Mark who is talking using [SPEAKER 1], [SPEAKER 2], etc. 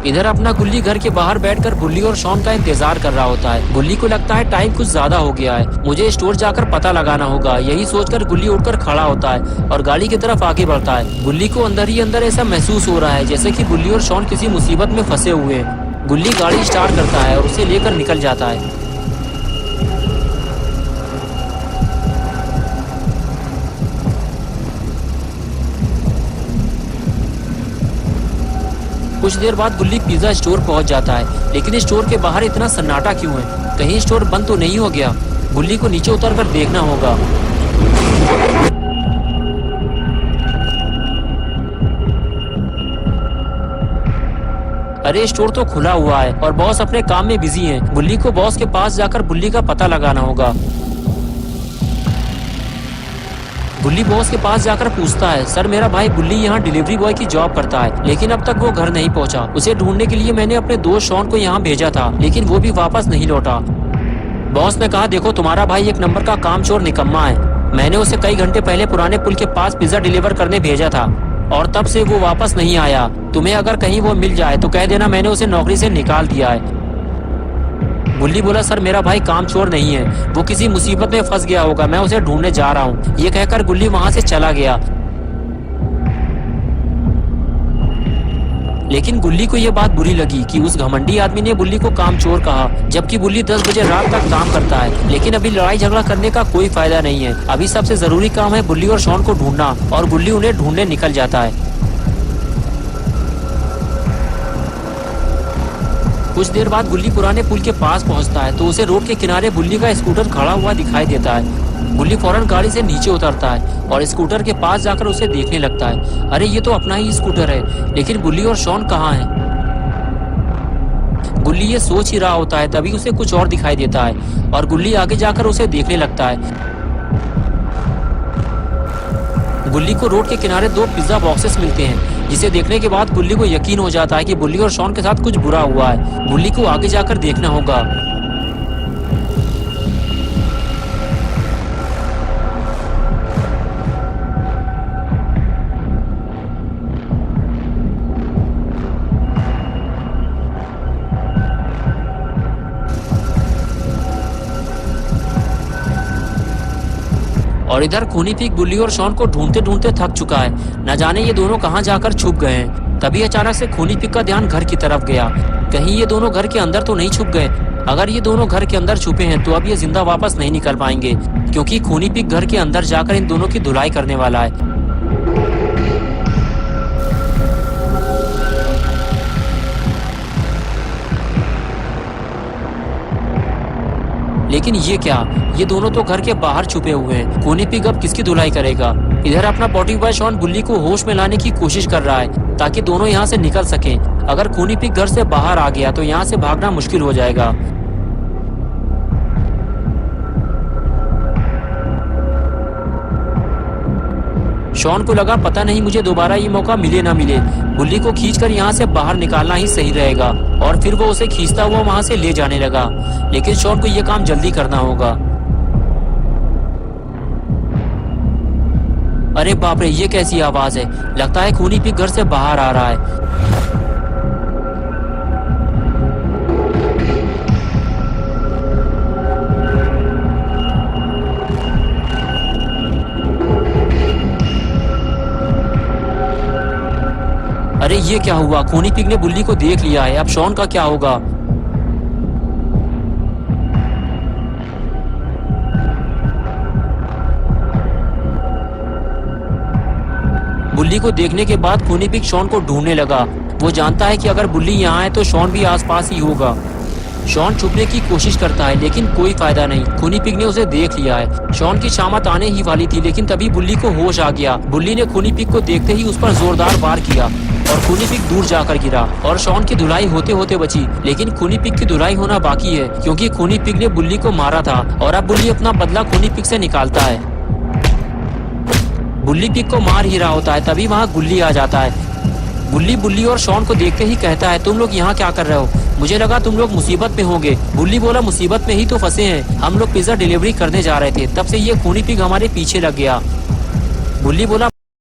[SPEAKER 1] इधर अपना गुल्ली घर के बाहर बैठकर बुल्ली और शॉन का इंतजार कर रहा होता है। गुल्ली को लगता है टाइम कुछ ज्यादा हो गया है, मुझे स्टोर जाकर पता लगाना होगा। यही सोचकर गुल्ली उठकर खड़ा होता है और गाड़ी की तरफ आगे बढ़ता है। गुल्ली को अंदर ही अंदर ऐसा महसूस हो रहा है जैसे कि गुल्ली और शॉन किसी मुसीबत में फंसे हुए हैं। गुल्ली गाड़ी स्टार्ट करता है और उसे लेकर निकल जाता है। कुछ देर बाद गुल्ली पिज्जा स्टोर पहुंच जाता है, लेकिन स्टोर के बाहर इतना सन्नाटा क्यों है? कहीं स्टोर बंद तो नहीं हो गया? गुल्ली को नीचे उतरकर देखना होगा। अरे स्टोर तो खुला हुआ है और बॉस अपने काम में बिजी हैं। गुल्ली को बॉस के पास जाकर बुल्ली का पता लगाना होगा। गुल्ली बॉस के पास जाकर पूछता है, सर मेरा भाई बुल्ली यहाँ डिलीवरी बॉय की जॉब करता है, लेकिन अब तक वो घर नहीं पहुँचा। उसे ढूंढने के लिए मैंने अपने दोस्त शॉन को यहाँ भेजा था, लेकिन वो भी वापस नहीं लौटा। बॉस ने कहा, देखो तुम्हारा भाई एक नंबर का कामचोर निकम्मा है। मैंने उसे कई घंटे पहले पुराने पुल के पास पिज्जा डिलीवर करने भेजा था और तब से वो वापस नहीं आया। तुम्हें अगर कहीं वो मिल जाए तो कह देना मैंने उसे नौकरी से निकाल दिया है। गुल्ली बोला, सर मेरा भाई कामचोर नहीं है, वो किसी मुसीबत में फंस गया होगा, मैं उसे ढूंढने जा रहा हूँ। ये कहकर गुल्ली वहां से चला गया। लेकिन गुल्ली को यह बात बुरी लगी कि उस घमंडी आदमी ने बुल्ली को कामचोर कहा, जबकि बुल्ली 10 बजे रात तक काम करता है। लेकिन अभी लड़ाई झगड़ा करने का कोई फायदा नहीं है। अभी सबसे जरूरी काम है बुल्ली और शॉन को ढूंढना, और गुल्ली उन्हें ढूंढने निकल जाता है। कुछ देर बाद गुल्ली पुराने पुल के पास पहुंचता है तो उसे रोड के किनारे बुल्ली का स्कूटर खड़ा हुआ दिखाई देता है। गुल्ली फौरन गाड़ी से नीचे उतरता है और स्कूटर के पास जाकर उसे देखने लगता है। अरे ये तो अपना ही स्कूटर है, लेकिन बुल्ली और शॉन कहाँ हैं? गुल्ली ये सोच ही रहा होता है, तभी उसे कुछ और दिखाई देता है और गुल्ली आगे जाकर उसे देखने लगता है। गुल्ली को रोड के किनारे 2 पिज्जा बॉक्सेस मिलते हैं, जिसे देखने के बाद गुल्ली को यकीन हो जाता है कि बुल्ली और शॉन के साथ कुछ बुरा हुआ है। गुल्ली को आगे जाकर देखना होगा। और इधर खूनी पीक बुल्ली और शॉन को ढूंढते ढूंढते थक चुका है। न जाने ये दोनों कहाँ जाकर छुप गए हैं। तभी अचानक से खूनी पीक का ध्यान घर की तरफ गया। कहीं ये दोनों घर के अंदर तो नहीं छुप गए? अगर ये दोनों घर के अंदर छुपे हैं तो अब ये जिंदा वापस नहीं निकल पाएंगे, क्योंकि खूनी पीक घर के अंदर जाकर इन दोनों की धुलाई करने वाला है। लेकिन ये क्या, ये दोनों तो घर के बाहर छुपे हुए हैं। खूनी पिग अब किसकी धुलाई करेगा? इधर अपना पॉटी बॉय शॉन बुल्ली को होश में लाने की कोशिश कर रहा है ताकि दोनों यहाँ से निकल सकें। अगर खूनी पिग घर से बाहर आ गया तो यहाँ से भागना मुश्किल हो जाएगा। शॉन को लगा पता नहीं मुझे दोबारा ये मौका मिले ना मिले, बुल्ली को खींचकर यहाँ से बाहर निकालना ही सही रहेगा। और फिर वो उसे खींचता हुआ वहां से ले जाने लगा। लेकिन शॉन को ये काम जल्दी करना होगा। अरे बाप रे, ये कैसी आवाज है? लगता है खूनी पिग घर से बाहर आ रहा है। अरे ये क्या हुआ? खूनी पिग ने बुल्ली को देख लिया है। अब शॉन का क्या होगा? बुल्ली को देखने के बाद खूनी पिग शॉन को ढूंढने लगा। वो जानता है कि अगर बुल्ली यहाँ है तो शॉन भी आसपास ही होगा। शॉन छुपने की कोशिश करता है लेकिन कोई फायदा नहीं। खूनी पिग ने उसे देख लिया है। शॉन की शामत आने ही वाली थी, लेकिन तभी बुल्ली को होश आ गया। बुल्ली ने खूनी पिग को देखते ही उस पर जोरदार वार किया और खूनी पिग दूर जाकर गिरा और शॉन की धुलाई होते होते बची। लेकिन खूनी पिग की धुलाई होना बाकी है, क्योंकि खूनी पिग ने बुल्ली को मारा था और अब बुल्ली अपना बदला खूनी पिग से निकालता है। बुल्ली पिग को मार ही रहा होता है, तभी वहाँ गुल्ली आ जाता है। बुल्ली और शॉन को देखते ही कहता है, तुम लोग यहाँ क्या कर रहे हो? मुझे लगा तुम लोग मुसीबत में होंगे। बुल्ली बोला, मुसीबत में ही तो फंसे हैं, हम लोग पिज्जा डिलीवरी करने जा रहे थे, तब से ये खूनी पिग हमारे पीछे लग गया। बुल्ली बोला,